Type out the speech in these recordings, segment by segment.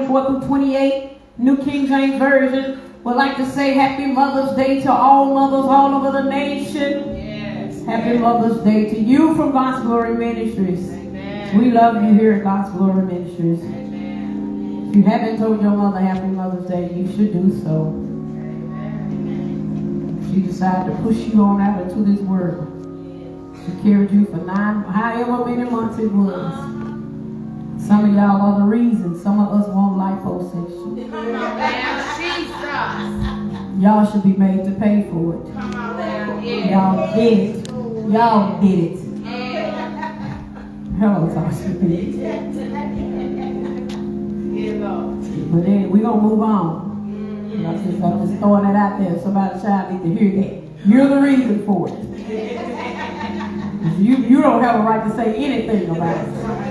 24 through 28, New King James Version, would like to say Happy Mother's Day to all mothers all over the nation. Yes. Happy Mother's Day to you from God's Glory Ministries. Amen. We love you here at God's Glory Ministries. Amen. If you haven't told your mother Happy Mother's Day, you should do so. Amen. She decided to push you on out into this world. She carried you for however many months it was. Some of y'all are the reason. Some of us want liposuction. Come on now, Jesus. Y'all should be made to pay for it. Come on now, yeah. Y'all did it. Y'all did it. Yeah. Hello, Tasha. Yeah, Lord. But then we're going to move on. I'm just throwing that out there. Somebody's child needs to hear that. You're the reason for it. You don't have a right to say anything about it.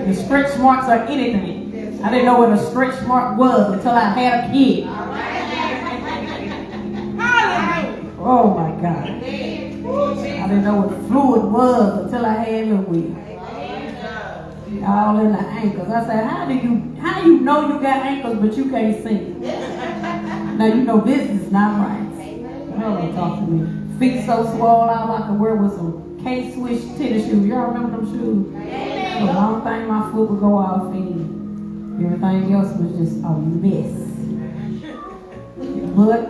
The stretch marks are anything. I didn't know what a stretch mark was until I had a kid. Oh my God. I didn't know what fluid was until I had a wheel. All in the ankles. I said, how you know you got ankles but you can't sing? Now you know this is not right. Oh, talk to me. Feet so swollen out I could wear with some K-Swiss tennis shoes. Y'all remember them shoes? The one thing my foot would go off in. Everything else was just a mess. But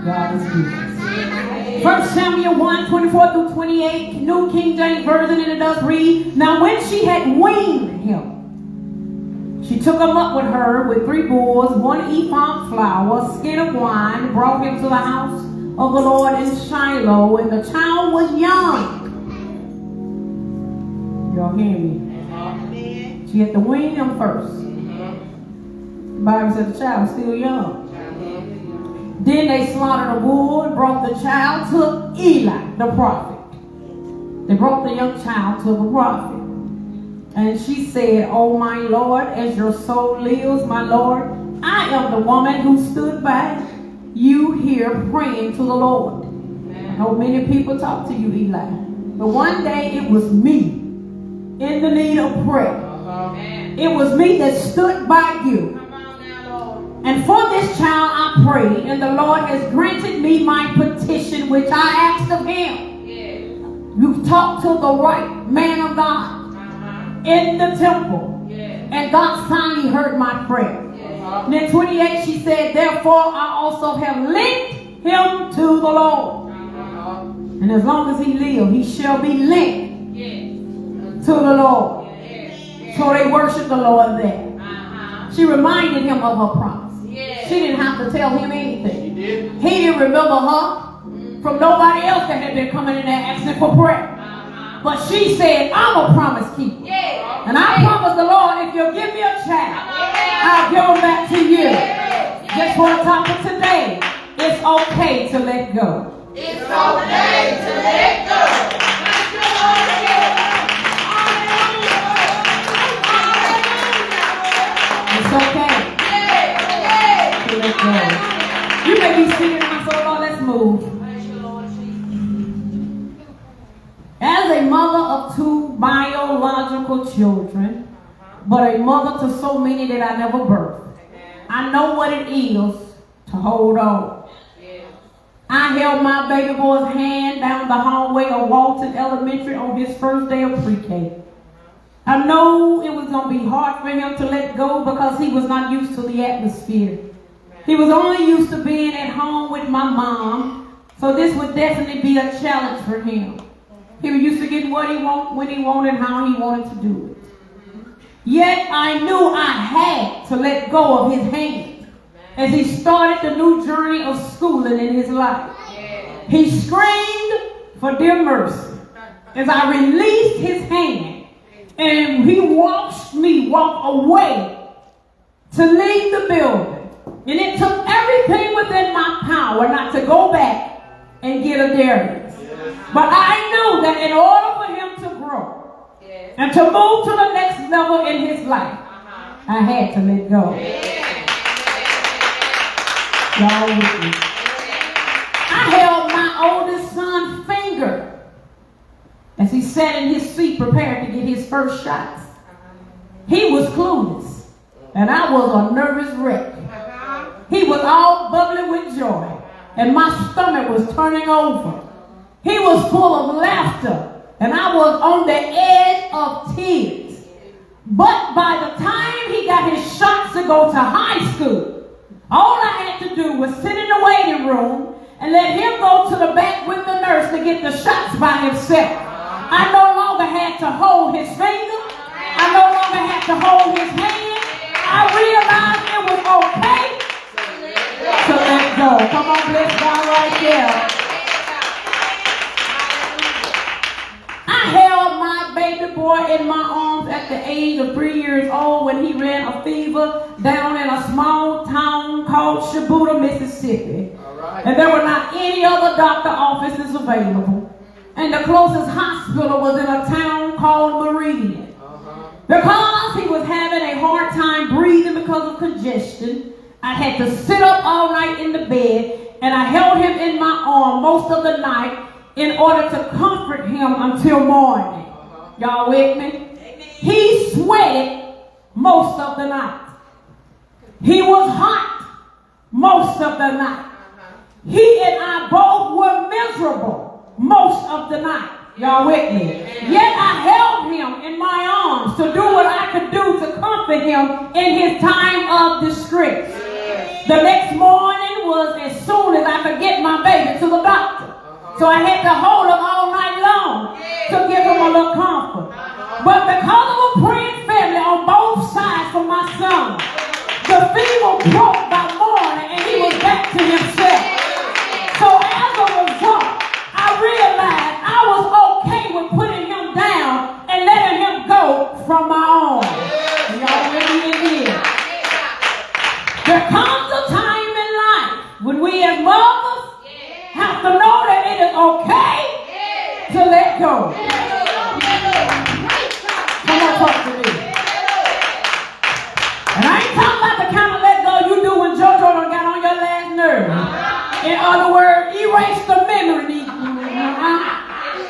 God is good. 1 Samuel 1, 24 through 28, New King James Version, and it does read, Now when she had weaned him, she took him up with her with 3 bulls, 1 ephah of flour, a skin of wine, brought him to the house of the Lord in Shiloh, and the child was young. Y'all hear me? She had to wean him first. The Bible said the child was still young. Then they slaughtered a bull and brought the child to Eli, the prophet. They brought the young child to the prophet. And she said, Oh my Lord, as your soul lives, my Lord, I am the woman who stood by you here praying to the Lord. I know many people talk to you, Eli. But one day it was me in the need of prayer. It was me that stood by you. And for this child I prayed, and the Lord has granted me my petition which I asked of him. You've talked to the right man of God in the temple. And God finally heard my prayer. And in 28 she said, Therefore I also have linked him to the Lord. And as long as he lives, he shall be linked to the Lord. So they worshiped the Lord there. She reminded him of her promise. She didn't have to tell him anything. He didn't remember her from nobody else that had been coming in there asking for prayer. But she said, I'm a promise keeper. And I promise the Lord, if you'll give me a child, I'll give him back to you. Just for the topic today, it's okay to let go. It's okay to let go. It's okay to let go. You may be singing my soul, Lord, let's move. As a mother of 2 biological children, but a mother to so many that I never birthed, I know what it is to hold on. I held my baby boy's hand down the hallway of Walton Elementary on his first day of pre-K. I know it was going to be hard for him to let go because he was not used to the atmosphere. He was only used to being at home with my mom, so this would definitely be a challenge for him. He was used to getting what he wanted, when he wanted, how he wanted to do it. Yet I knew I had to let go of his hand as he started the new journey of schooling in his life. He screamed for dear mercy as I released his hand, and he watched me walk away to leave the building. And it took everything within my power not to go back and get a Darius. But I knew that in order for him to grow and to move to the next level in his life, I had to let go. Y'all with me? I held my oldest son's finger as he sat in his seat prepared to get his first shots. He was clueless. and I was a nervous wreck. He was all bubbly with joy, and my stomach was turning over. He was full of laughter, and I was on the edge of tears. But by the time he got his shots to go to high school, all I had to do was sit in the waiting room and let him go to the back with the nurse to get the shots by himself. I no longer had to hold his finger. I no longer had to hold his hand. I realized it was okay to let go. Come on, bless God right there. I held my baby boy in my arms at the age of 3 years old when he ran a fever down in a small town called Shibuya, Mississippi. And there were not any other doctor offices available. And the closest hospital was in a town called Meridian. Because he was having a hard time breathing because of congestion, I had to sit up all night in the bed, and I held him in my arm most of the night in order to comfort him until morning. Y'all with me? He sweated most of the night. He was hot most of the night. He and I both were miserable most of the night. Y'all with me? Yet I held him in my arms to do what I could do to comfort him in his time of distress. The next morning was as soon as I could get my baby to the doctor. So I had to hold him all night long to give him a little comfort. But because of a praying family on both sides for my son, the fever broke by morning and he was back to himself. So as a result, I realized I was okay with putting him down and letting him go from my arms. Y'all ready in here? There comes a time in life when we as mothers have to know that it is okay to let go. Come on, talk to me. And I ain't talking about the kind of let go you do when JoJo done got on your last nerve. In other words, erase the memory.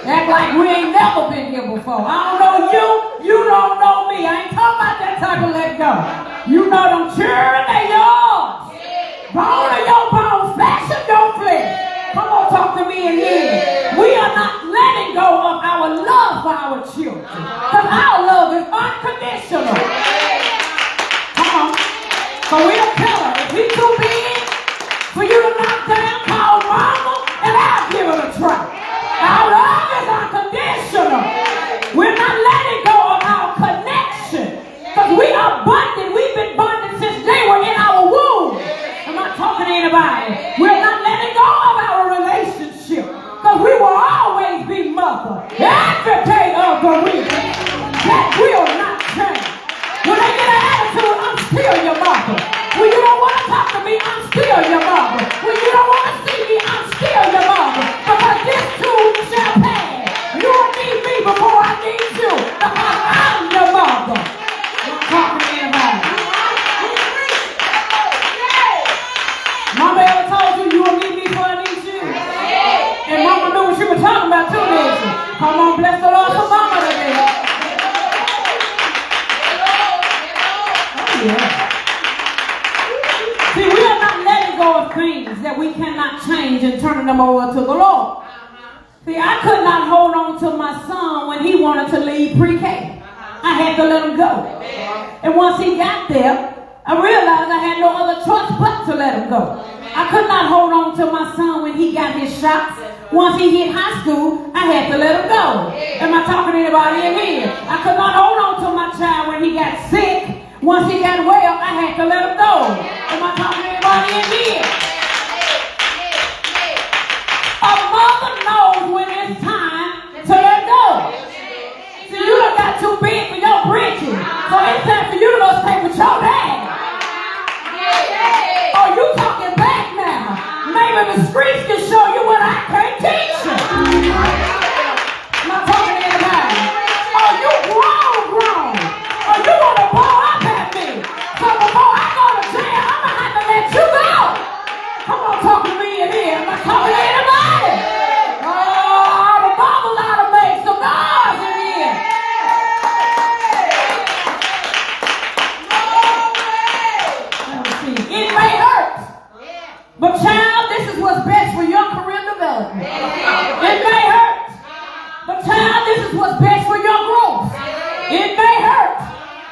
Act like we ain't never been here before. I don't know you, you don't know me. I ain't talking about that type of let go. You know them children, they yours. Bone of your bone, flesh of your flesh. Come on, talk to me in here. We are not letting go of our love for our children. Because our love is unconditional. Come on. So we'll tell her, if he's too big for you to knock down, call mama, and I'll give it a try. Our love is unconditional. We're not letting go of our connection. Because we are bonded. We've been bonded since they were in our womb. I'm not talking to anybody. We're not letting go of our relationship. Because we will always be mother every day of the week. That will not change. When they get an attitude, I'm still your mother. When you don't want to talk to me, I'm still your mother. When you don't want to see me, I'm still your mother. Because this too shall pass. You don't need me before I need you. Because I'm your mother. I'm talking to anybody. Mama ever told you you will need me before I need you? And mama knew what she was talking about too, didn't she? Come on, bless the Lord for mama today. Oh, yeah. See, we are not letting go of things that we cannot change and turning them over to the Lord. See, I could not hold on to my son when he wanted to leave pre-K. I had to let him go. And once he got there, I realized I had no other choice but to let him go. I could not hold on to my son when he got his shots. Once he hit high school, I had to let him go. Am I talking to anybody in here? I could not hold on to my child when he got sick. Once he got well, I had to let him go. Am I talking to anybody in here? A mother knows when it's time to let go. See, you done got too big for your britches. So it's time for you to go stay with your dad. Oh, you talking back now. Maybe the streets can show you what I can't teach you. I'm not talking to anybody. Oh, you grown. Oh, you want to blow up at me. So before I go to jail, I'm going to have to let you go. Come on, talk to me in here. I'm not talking to anybody. Oh, the bubble out of me. So God's in here. But child, this is what's best for your career development. It may hurt. But child, this is what's best for your growth. It may hurt.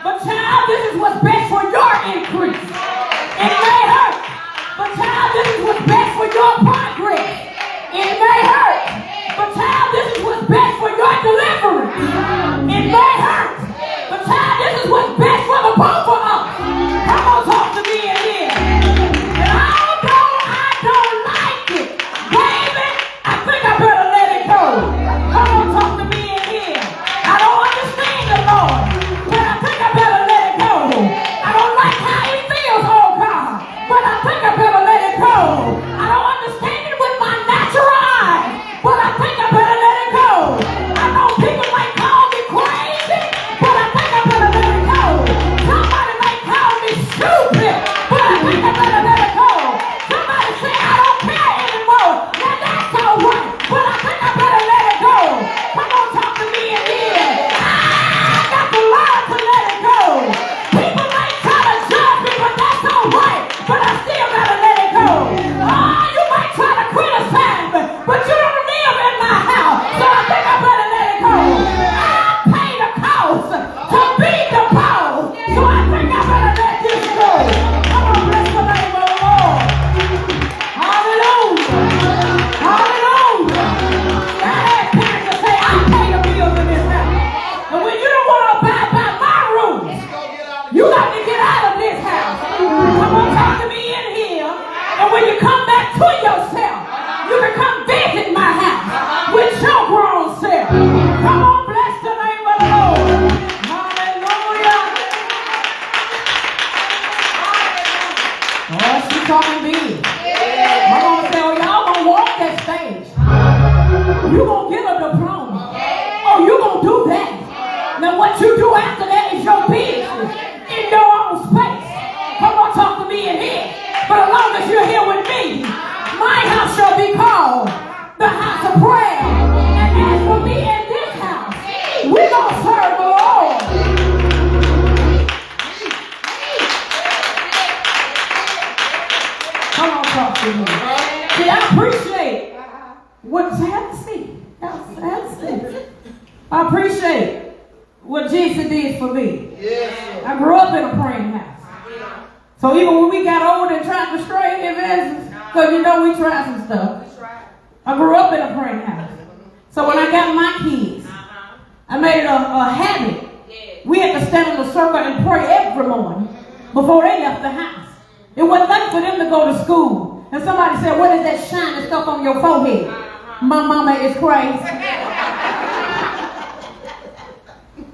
But child, this is what's best for your increase. It may hurt. But child, this is what's best for your progress. It may hurt. But child, this is what's best for your deliverance. It may hurt. But child, this is what's best for the both of us. Come on, talk to me in here. And although I don't like it, baby, I think I better let it go. Come on, talk to me in here. I don't understand the Lord, but I think I better let it go. I don't like how it feels, oh God, but I think I better let it go. I don't understand it with my natural eyes, but I think I better let it go. I know people might call me crazy, but I think I better let it go. Somebody might call me stupid, but I think I better let it go. Somebody say I don't care anymore. Now that's all right, but I think I better let it go. Come on, talk to me in here. I got to learn to let it go. People might try to judge me, but that's all right, but I still gotta let it go. Oh, you might try to criticize me, but you don't live in my house, so I think I better let it go. I pay the cost to be the boss, so I think I better let this go. Come on, bless the name of the Lord. Hallelujah. Hallelujah. I had parents that say, I pay the bills in this house. And when you don't want to abide by my rules, you got to get out of this house. Come on, talk to me in here. And when you come back to yourself, you can come visit my house with your grown self. Come on, bless the name of the Lord. Hallelujah. Oh, she's talking big. I'm going to say, oh, y'all going to walk that stage. You going to get a diploma. Oh, you going to do that. Now, what you do after that is your business in your own space. Come on, talk to me in here. But as long as you're here with me, my house shall be called the house of prayer. And as for me in this house, we're going to serve the Lord. Come on, talk to me. See, I appreciate what's happening. I appreciate what Jesus did for me. I grew up in a praying house. So even when we got older and tried to stray evangelists, because you know we tried some stuff. I grew up in a praying house. So when I got my kids, I made it a habit. We had to stand in a circle and pray every morning before they left the house. It wasn't nothing for them to go to school. And somebody said, what is that shiny stuff on your forehead? My mama is crazy.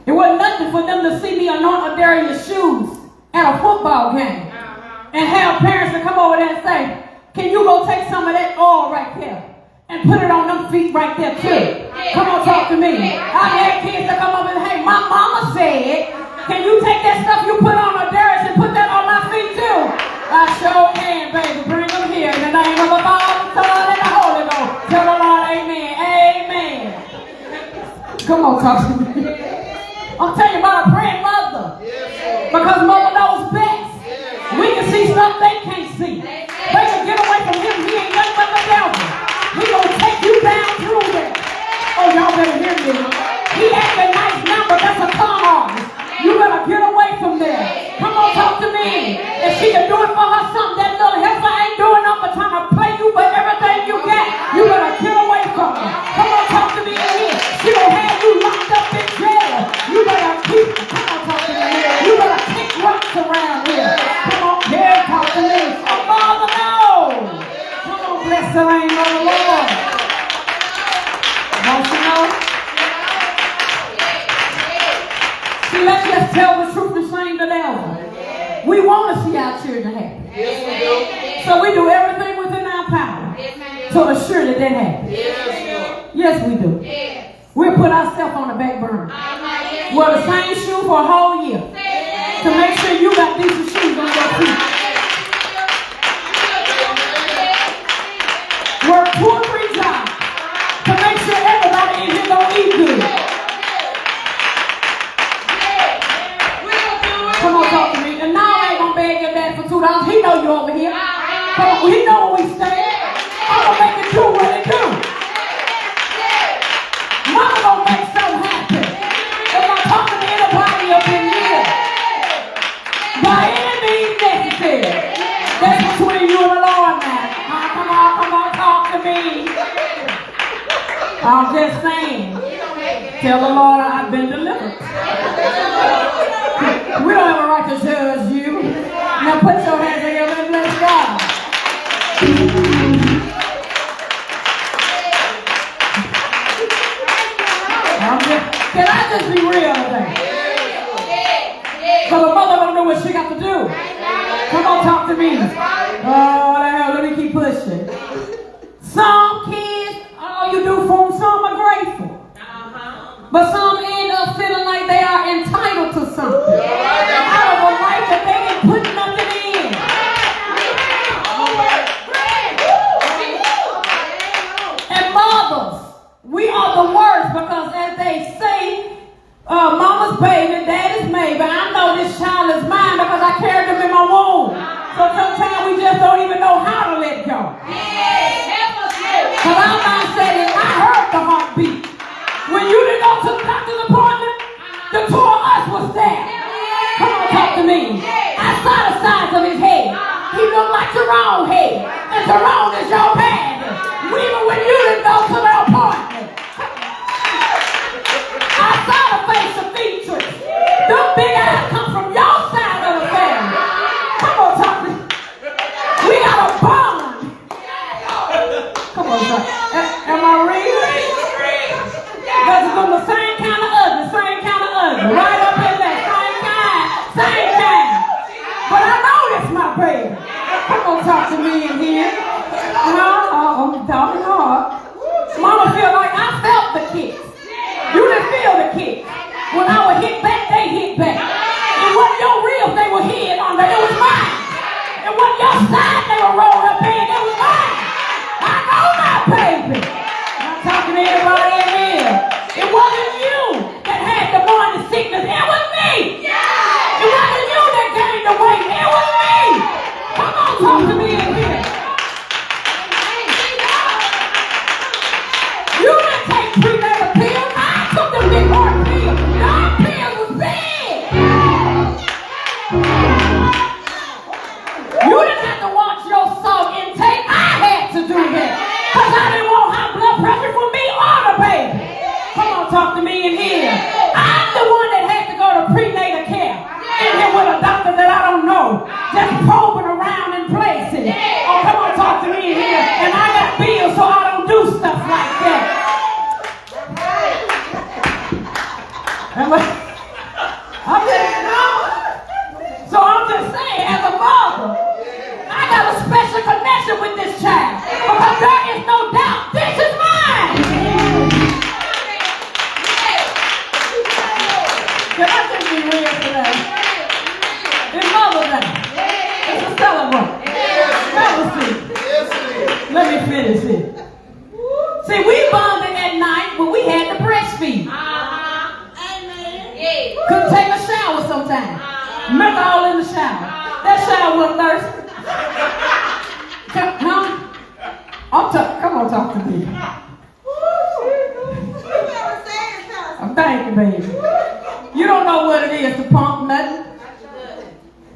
It wasn't nothing for them to see me anoint Darius' shoes at a football game. And have parents to come over there and say, can you go take some of that oil right there and put it on them feet right there too? Come on, talk to me. I've had kids to come over and say, hey, my mama said, can you take that stuff you put on Darius and put that on my feet too? I sure can, baby. Bring them here in the name of the Father, Son, and the Holy Ghost. Tell the Lord, amen. Amen. Come on, talk to me. I'm telling you about a praying mother. Because mother knows best. We can see stuff they can't see. They can get away from him. He ain't nothing but the devil. He gonna take you down through there. Oh, y'all better hear me. He acting nice now, but that's a con artist. You better get away from there. Come on, talk to me. If she can do it for her son, that little heifer ain't doing nothing but trying to play you for everything you get. You better get away from her. Come on, talk to me in here. She gonna have you locked up in jail. You better keep. Come on, talk to me. You better kick rocks around here. Come on, here, talk to me. Oh, Father, no. Come on, bless the name of the Lord. Don't you know? See, let's just tell the truth and shame the devil. We want to see our children happy. So we do everything within our power to assure that that happens. Yes, we do. We'll put ourselves on the back burner. Wear the same shoe for a whole year to make sure you got decent shoes on your feet. Work 2 or 3 jobs to make sure everybody in here gonna eat good. Come on, talk to me. And now I ain't gonna beg your dad for $2. He know you over here. Come on, we know where we stand. I'm going to make it do what it do. Mama going to make something happen. If I'm talking to anybody up in here, by any means necessary. That's between you and the Lord now. Come on, talk to me. I'm just saying. Tell the Lord I've been delivered. We don't have a right to judge you. Now put your hands together and bless God. Can I just be real today? Because a mother don't know what she got to do. Come on, talk to me. Oh, let me keep pushing. Some kids, all you do for them, some are grateful. But some end up feeling like they are entitled to something. Out of a life that they didn't put nothing in. And mothers, we are the worst because as they say, mama's baby, daddy's maybe. I know this child is mine because I carried them in my womb. So sometimes we just don't even know how to let go. Because our mind said, I heard the heartbeat. When you didn't go to the doctor's appointment, the two of us was there. Come on, talk to me. I saw the size of his head. He looked like Jerome's head. And Jerome is your daddy. Even when you didn't go to the appointment. I saw the facial features. Them big eyes come from your side of the family. Come on, talk to me. We got a bond. Come on, son. Am I real? Because it's the same kind of ugly. Right up in there. Same kind. But I know that's my baby. Come on, talk to me in here. I'm talking hard. Mama feel like I felt the kicks. You didn't feel the kicks. When I would hit back, they hit back. It wasn't your ribs they were hid under. It was mine. It wasn't your side they were rolled up in. It was mine. I know my baby. I'm talking to everybody in here. It wasn't you that had the morning sickness. It was me. It wasn't you that gained the weight. It was me. Come on, talk to me in here. You didn't take prenatal pills. I took them big hard pills. Those pills was big. You didn't have to watch your salt intake. I had to do that. Because I didn't want high blood pressure for me or the baby. Come on, talk to me in here. I'm the one that had to go to prenatal care. In here with a doctor that I don't know. Just probing around in places. Oh, come on, talk to me in here. And I got bills, so I don't do stuff like that. So I'm just saying, as a mother, I got a special connection with this child. Because there is no doubt this is mine. Can I just be real today? It's Mother's Day. It's a celebrate. Let me finish it. See, we bonded at night when we had to breastfeed. Couldn't take a shower sometimes. Remember all in the shower. That shower wasn't thirsty. Come on, talk to me. I'm thanking, baby. You don't know what it is to pump nothing.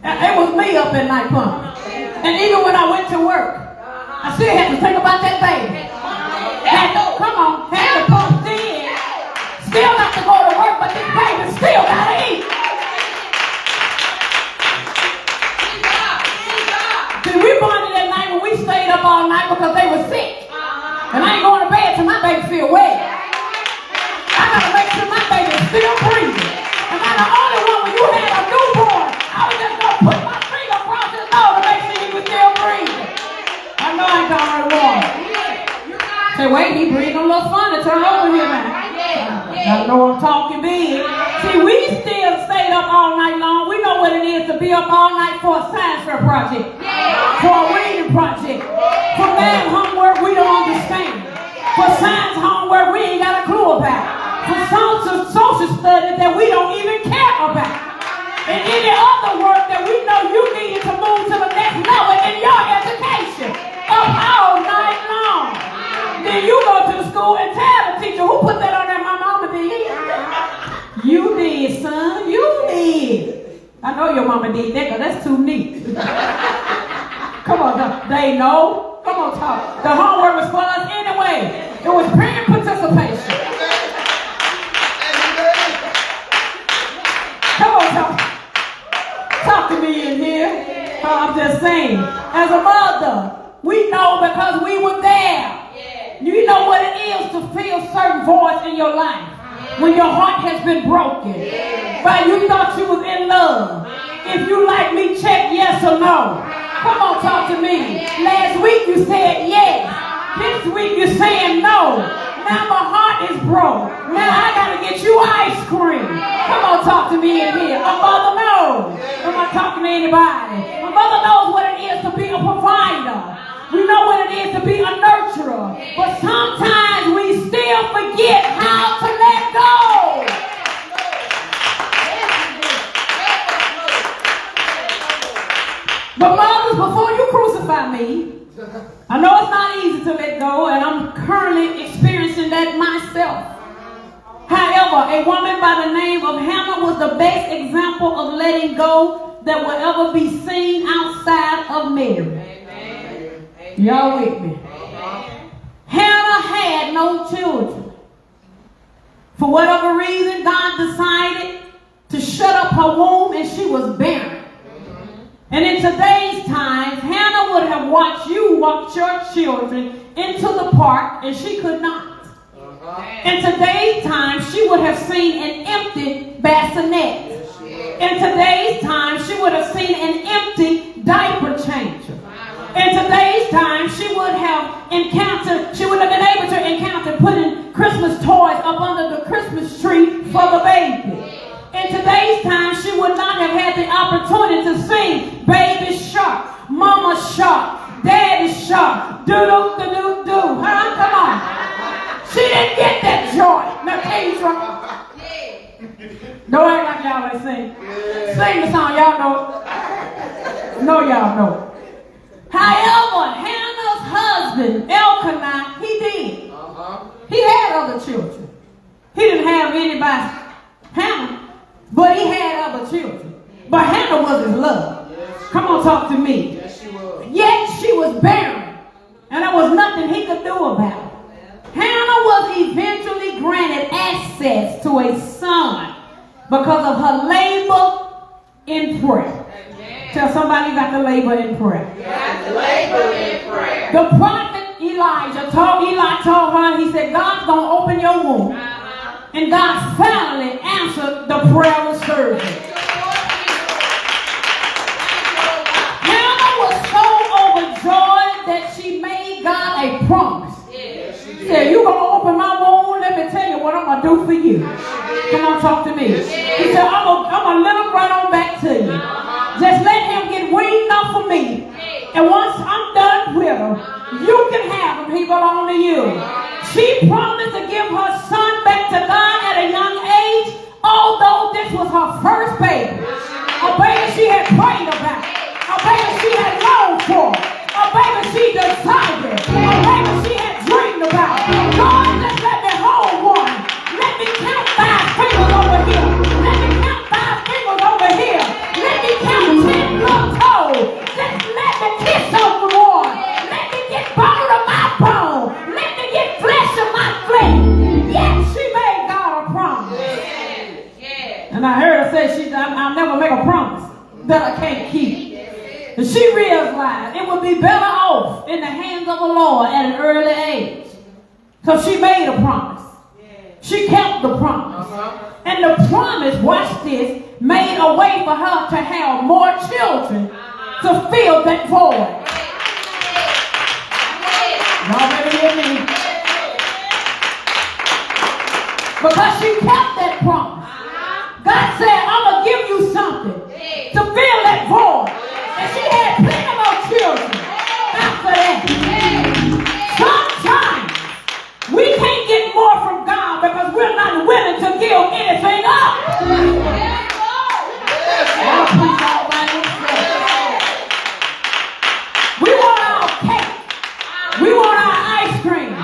It was me up at night pumping. And even when I went to work, I still had to think about that baby. Had to pump in. Still got to go to work, but this baby still got to eat. See, we bonded that night when we stayed up all night because they were sick. And I ain't going to bed till my baby feel well. I got to make sure my baby is still breathing. And I'm the only one when you had a newborn, I was just going to put my finger across his nose to make sure he was still breathing. I know I ain't the only one. Say, wait, he breathing a little funny. Turn over here, man. I know I'm talking big. See, we still stayed up all night long. We know what it is to be up all night for a science fair project. For a reading project. For math homework we don't understand. For science homework we ain't got a clue about. For social studies that we don't even care about. And any other work that we know you needed to move to the next level in your education. I know your mama did that because that's too neat. Come on, they know. Come on, talk. The homework was for us anyway. It was parent participation. Come on, talk. Talk to me in here. I'm just saying. As a mother, we know because we were there. You know what it is to feel certain voids in your life when your heart has been broken. But you thought you was in love. If you like me, check yes or no. Come on, talk to me. Last week you said yes. This week you're saying no. Now my heart is broke. Now I gotta get you ice cream. Come on, talk to me in here. My mother knows. I'm not talking to anybody. My mother knows what it is to be a provider. We know what it is to be a nurturer. But sometimes we still forget how to let go. But mothers, before you crucify me, I know it's not easy to let go, and I'm currently experiencing that myself. However, a woman by the name of Hannah was the best example of letting go that will ever be seen outside of Mary. Y'all with me? Hannah had no children. For whatever reason, God decided to shut up her womb, and she was barren. And in today's times, Hannah would have watched you walk your children into the park, and she could not. In today's time, she would have seen an empty bassinet. In today's time, she would have seen an empty diaper changer. In today's time, she would have been able to encounter putting Christmas toys up under the Christmas tree for the baby. In today's time, she would not have had the opportunity to sing Baby Shark, Mama Shark, Daddy Shark, do-do-do-do-do. Huh? Come on. She didn't get that joy. Now, Keisha. Don't act like y'all ain't sing. Sing the song, y'all know. No, y'all know. However, Hannah's husband, Elkanah, he did. He had other children. He didn't have anybody, Hannah, but he had other children. But Hannah was his love. Come on, talk to me. Yet she was barren, and there was nothing he could do about it. Hannah was eventually granted access to a son because of her labor in prayer. Tell somebody you got to labor in prayer. The prophet Eli told her, he said, God's going to open your womb. And God finally answered the prayer of servant. Hannah was so overjoyed that she made God a promise. She said, you're going to open my womb? Let me tell you what I'm going to do for you. Come on, talk to me. He said, I'm going to let him run on back to you. Just let him get weaned off of me. And once I'm done with him, you can have him. He belongs to you. She promised to give her son back to God at a young age, although this was her first baby. A baby she had prayed about. A baby she had longed for. A baby she desired. A baby she had dreamed about. God, just let me hold one. Let me count 5 fingers over here. Let me count 5 fingers over here. Let me count 10 little toes. Just let me kiss over one. Let me get bone of my bone. Let me get flesh of my flesh. Yet she made God a promise. And I heard her say, I'll never make a promise that I can't keep. And she realized it would be better off in the hands of the Lord at an early age. So she made a promise. She kept the promise. And the promise, watch this, made a way for her to have more children to fill that void. Y'all better hear me. Because she kept that promise. God said, I'm going to give you something to fill that void. And she had plenty more children after that. Sometimes we can't get more from God because we're not willing to give anything up. We want our cake. We want our ice cream.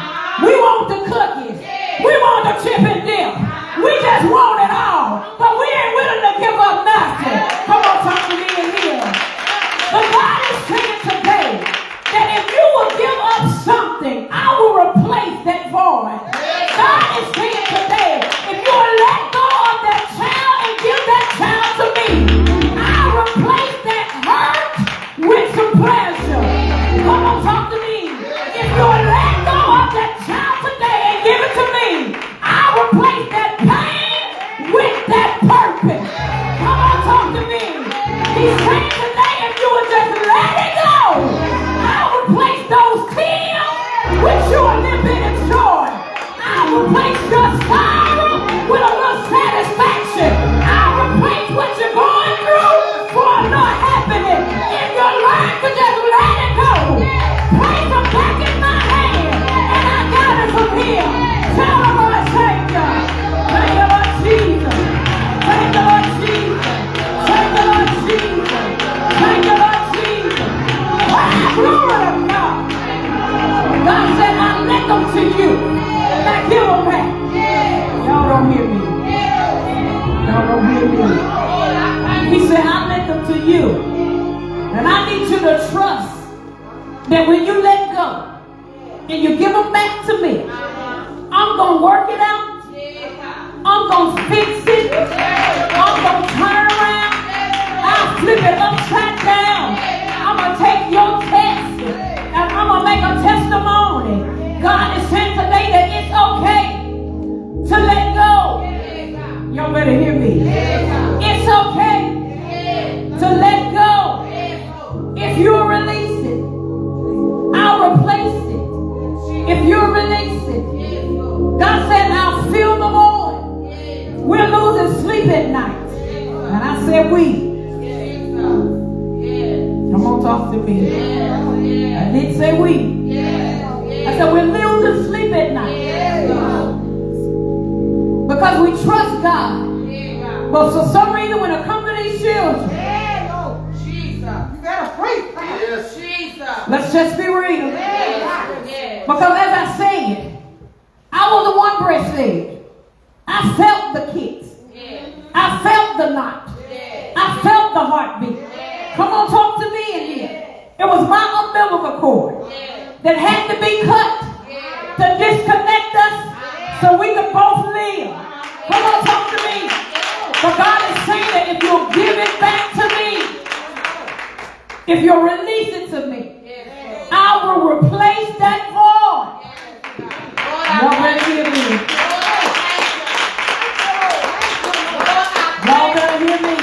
We want the cookies. We want the chip and dip. We just want it all. But we ain't willing to give up nothing. Come on. He's saying today, if you would just let it go, I'll replace those tears with your living and joy. I'll replace your sorrow with a little satisfaction. I'll replace what you're going through for a little happiness. If you learn to just let it go, place them back in my hand, and I got it from here. Tell the Lord, thank you. Thank the Lord Jesus. Thank the Lord Jesus. Thank the Lord Jesus. Thank the Lord Jesus. Ah, glory to God. God said, I left them to you. Now give them back. Y'all don't hear me. Y'all don't hear me. He said, I left them to you. And I need you to trust that when you let go and you give them back to me, I'm going to work it out. I'm going to fix it. I'm going to turn around. I'll flip it upside down. I'm going to take your test and I'm going to make a testimony. God is saying today that it's okay to let go. Y'all better hear me. It's okay to let go. If you release it, I'll replace it. If you release it, God said, I'll fill the void. We're losing sleep at night. And I said, we. Come on, talk to me. I didn't say we. I said, we're losing sleep at night. Because we trust God. But for some reason, when it comes to these children, let's just be real. Because as I said, I was the one breastfed. I felt the kicks. I felt the knot. I felt the heartbeat. Come on, talk to me in here. It was my umbilical cord that had to be cut to disconnect us so we could both live. Come on, talk to me. But God is saying that if you'll give it back to me, if you'll release it to me, I will replace that void. Y'all better hear me. Y'all better hear me.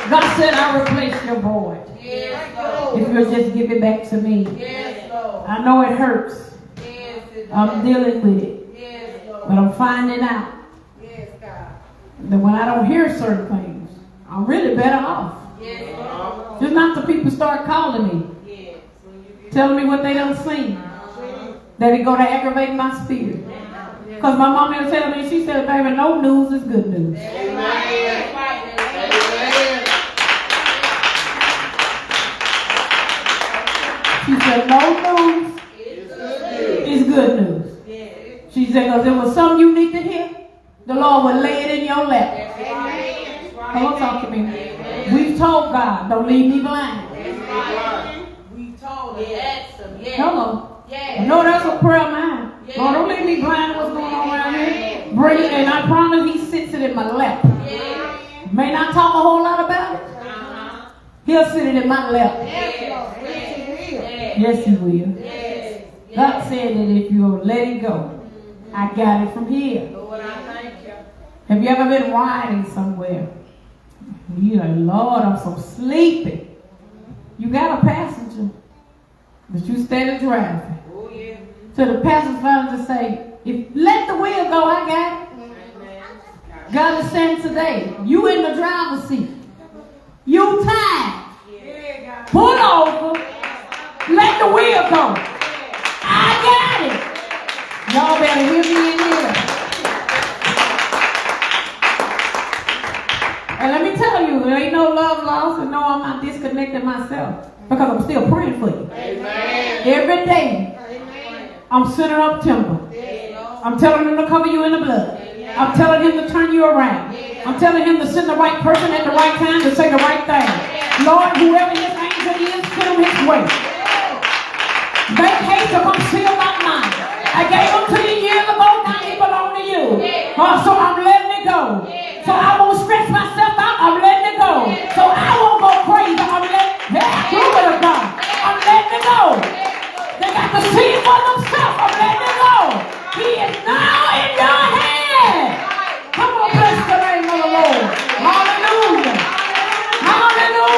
God said, I'll replace your void. If you'll just give it back to me. I know it hurts. I'm dealing with it. But I'm finding out that when I don't hear certain things, I'm really better off. Just not the people start calling me, telling me what they done seen, that it go to aggravate my spirit. Because my mom was telling me, she said, baby, no news is good news. She said, no news is good news. She said, because there was something you need to hear, the Lord will lay it in your lap. Come on, talk to me. We've told God, don't leave me blind. We told him. Hello. No, that's a prayer of mine. Lord, don't leave me blind what's going on around here. Bring it, and I promise he sits it in my lap. May not talk a whole lot about it. He'll sit it in my lap. Yes, he will. God said that if you'll let it go, I got it from here. Have you ever been riding somewhere? You're like, Lord, I'm so sleepy. You got a passenger, but you steady driving. So the passenger finally just say, if let the wheel go, I got it. God is saying today, you in the driver's seat. You tired. Pull over. Let the wheel go. I got it. Y'all better hear me in here. And let me tell you, there ain't no love lost, and no, I'm not disconnecting myself. Because I'm still praying for you. Amen. Every day, I'm sending up timber. I'm telling him to cover you in the blood. I'm telling him to turn you around. I'm telling him to send the right person at the right time to say the right thing. Lord, whoever his angel is, send him his way. Make haste to come see about mine. I gave them to you years ago, now they belong to you. So I'm letting it go. So I won't stress myself out, I'm letting it go. So I won't go crazy, I'm letting it go. I'm letting it go. They got to see it for themselves, I'm letting it go. He is now in your hand. Come on, bless the name of the Lord. Hallelujah. Hallelujah.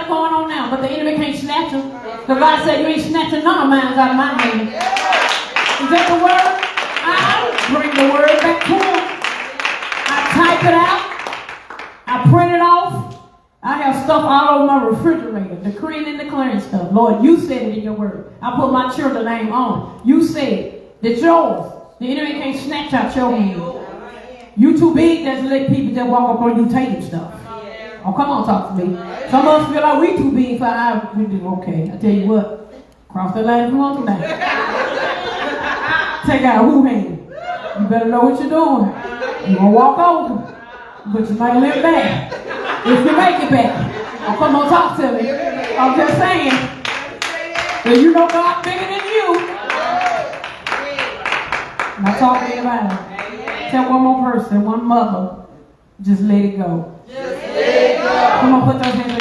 stuff going on now, but the enemy can't snatch them. The God said, you ain't snatching none of mine out of my hand. Is that the word? I bring the word back to him. I type it out. I print it off. I have stuff all over my refrigerator, decreeing and declaring stuff. Lord, you said it in your word. I put my children's name on. You said that yours. The enemy can't snatch out your hand. You too big to let people just walk up on you taking stuff. Oh, come on, talk to me. Some of us feel like we too big for our. We do okay. I tell you what, cross the line if you want to now. Take out who hand. You better know what you're doing. You're gonna walk over, but you might live back if you make it back. Oh, come on, talk to me. I'm just saying that you know God bigger than you. Not talking about it. Tell one more person, one mother, just let it go. Just let it go. Come on, put those hands